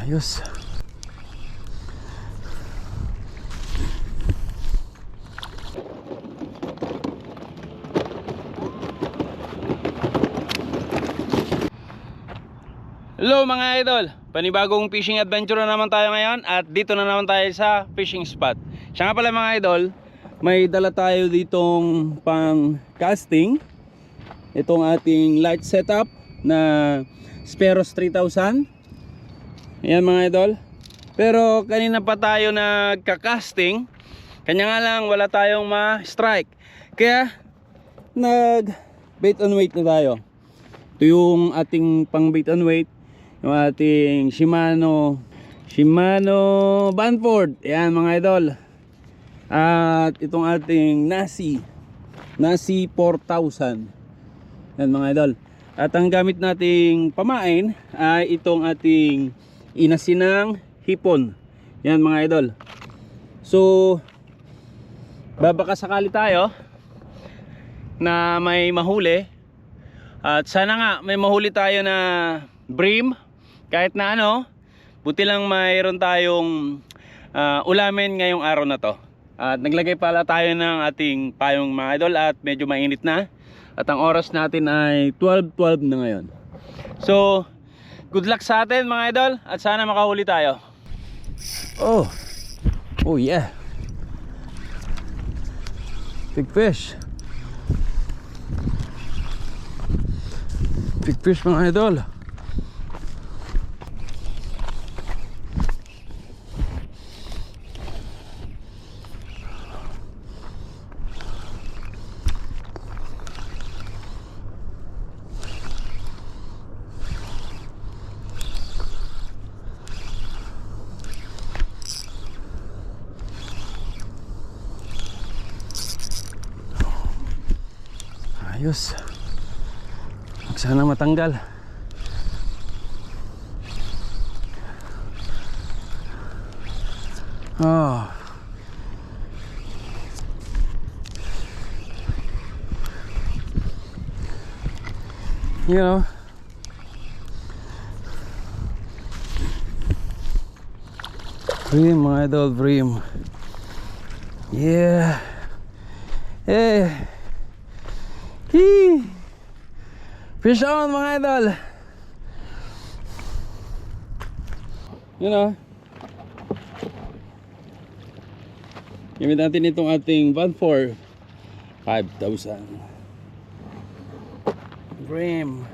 Ayos. Hello mga idol, panibagong fishing adventure na naman tayo ngayon. At dito na naman tayo sa fishing spot. Siya nga pala mga idol, may dala tayo ditong pang casting. Itong ating light setup na Speros 3000. Ayan mga idol. Pero kanina pa tayo nagka-casting, kanya nga lang wala tayong ma-strike. Kaya nag bait on weight na tayo. Ito yung ating pang bait on weight, yung ating Shimano Banford. Ayan mga idol. At itong ating Nasi 4000. Ayan mga idol. At ang gamit nating pamain ay itong ating inasinang hipon. Yan mga idol. So babaka sakali tayo na may mahuli. At sana nga may mahuli tayo na bream. Kahit na ano, buti lang mayroon tayong ulamin ngayong araw na to. At naglagay pala tayo ng ating payong mga idol at medyo mainit na. At ang oras natin ay 12:12 na ngayon. So good luck sa atin mga idol at sana makahuli tayo. Oh yeah, big fish mga idol. Ayos. Sana matanggal. Oh. You know, bream mga idol, bream. Yeah. Fish on mga idol. You know, gamit natin itong ating Banford 5000 bream.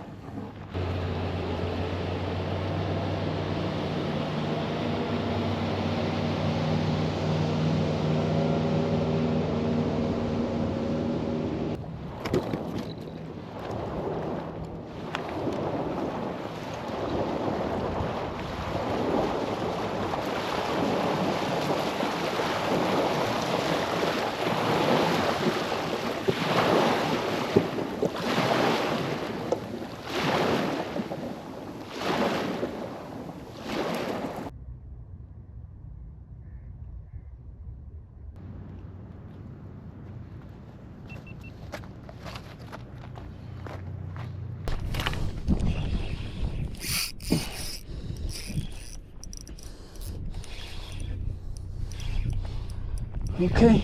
Okay.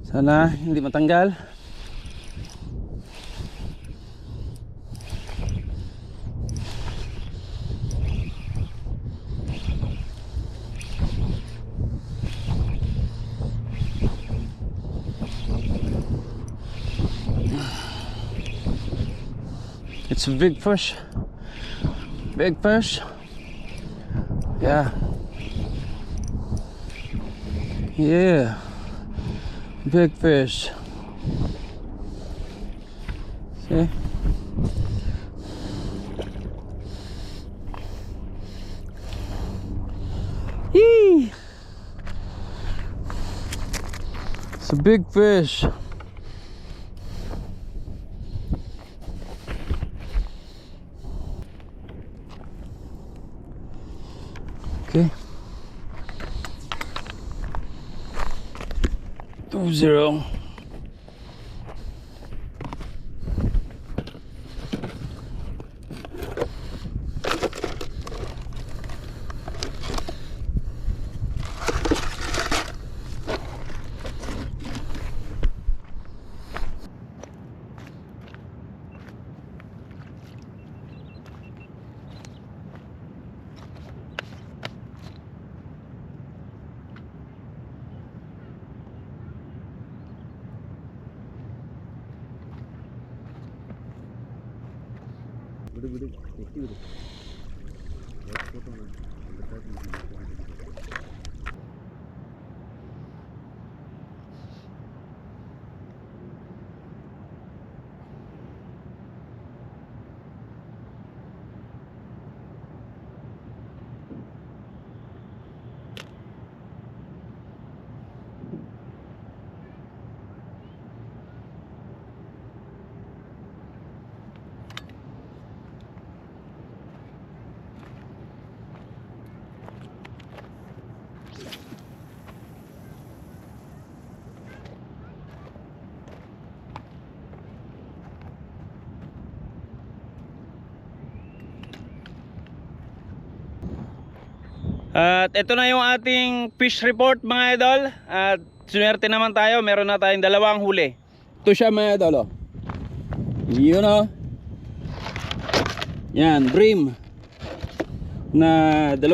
Sana hindi matanggal. It's a big fish. Big fish. Yeah. Yeah, big fish. See? Yee! It's a big fish. Okay. 2-0. At ito na yung ating fish report mga idol. At swerte naman tayo, meron na tayong 2 huli. Ito siya mga idol, oh. Yun, oh. Yan, dream na 2.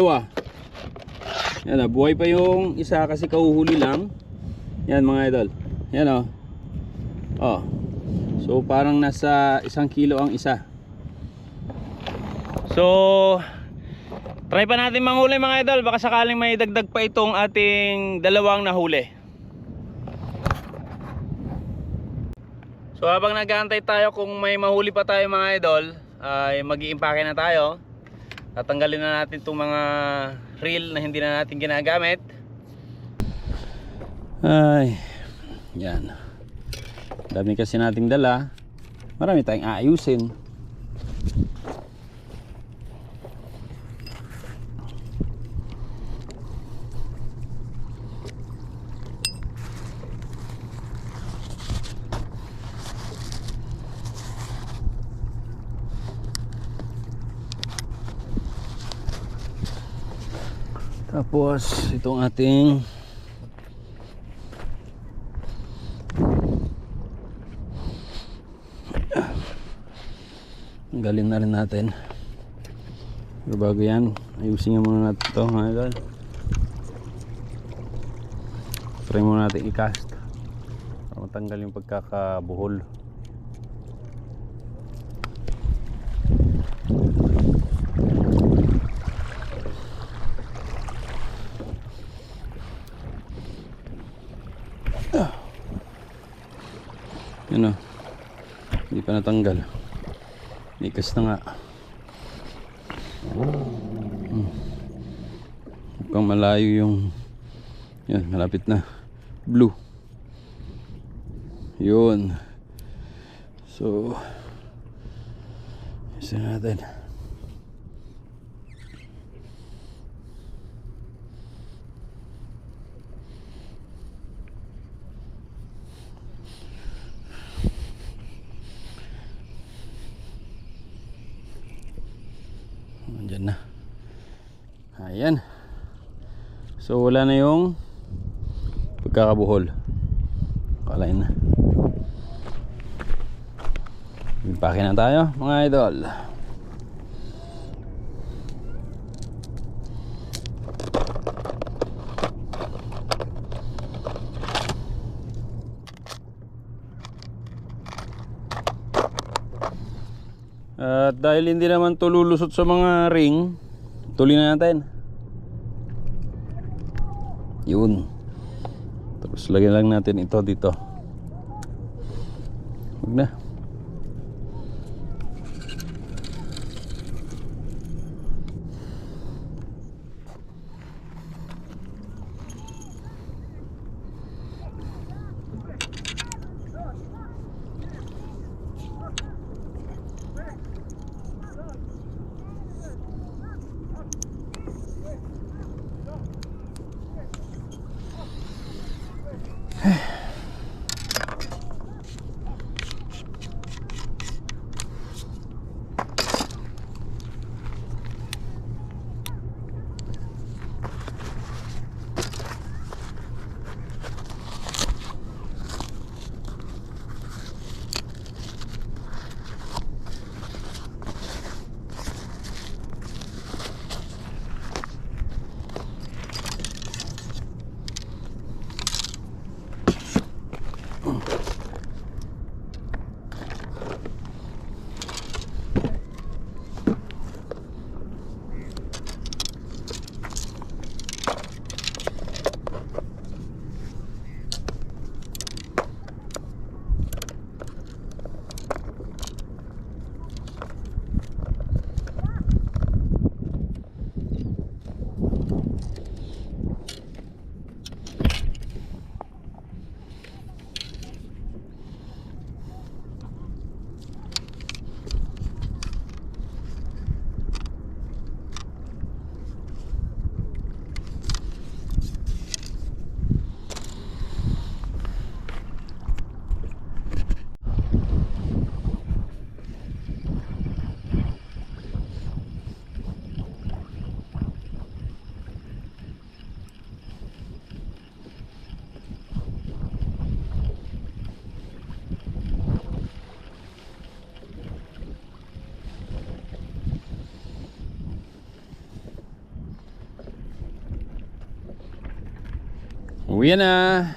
Yan, oh. Buhay pa yung isa kasi kauhuli lang. Yan mga idol. Yan, oh. Oh. So parang nasa 1 kilo ang isa. So try pa natin manghuli mga idol, baka sakaling may dagdag pa itong ating 2 nahuli. So habang nag-aantay tayo kung may mahuli pa tayo mga idol, ay mag-iimpake na tayo. Tatanggalin na natin itong mga reel na hindi na natin ginagamit. Ay, yan. Dami kasi nating dala. Marami tayong aayusin. Tapos itong ating tanggalin na rin natin. Pero bago yan, ayusin nga muna natin ito mga idol. Try muna natin i-cast para matanggal yung pagkakabuhol. Yun, oh. Hindi pa natanggal. Ikas na nga. Mukhang malayo yung, yan, malapit na. Blue. Yun. So isa natin. Diyan na. Ayan. So wala na yung pagkakabuhol. Kalain na. Impake na tayo mga idol. At dahil hindi naman to lulusot sa mga ring, tuloy na natin. Yun. Tapos lagyan lang natin ito dito. Huwag na. Uwi na.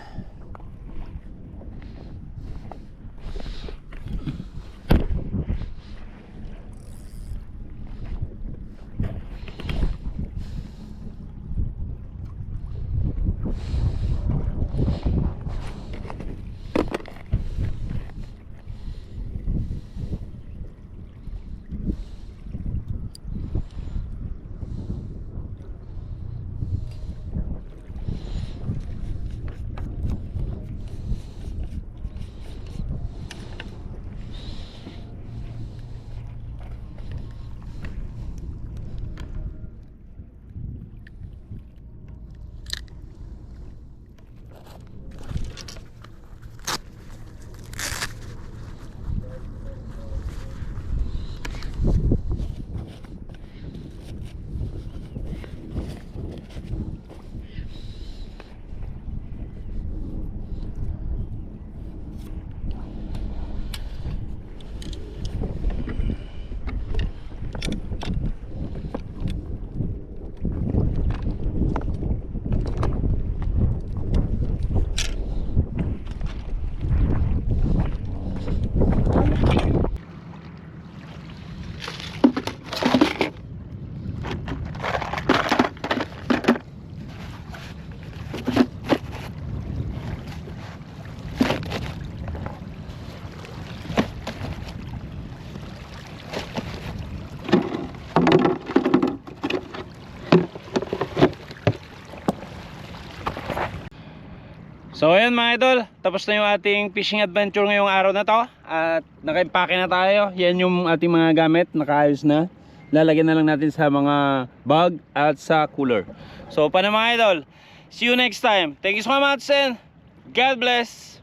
So ayan mga idol, tapos na yung ating fishing adventure ngayong araw na to. At naka-impake na tayo. Yan yung ating mga gamit, nakaayos na. Lalagyan na lang natin sa mga bag at sa cooler. So paano mga idol, see you next time. Thank you so much and God bless.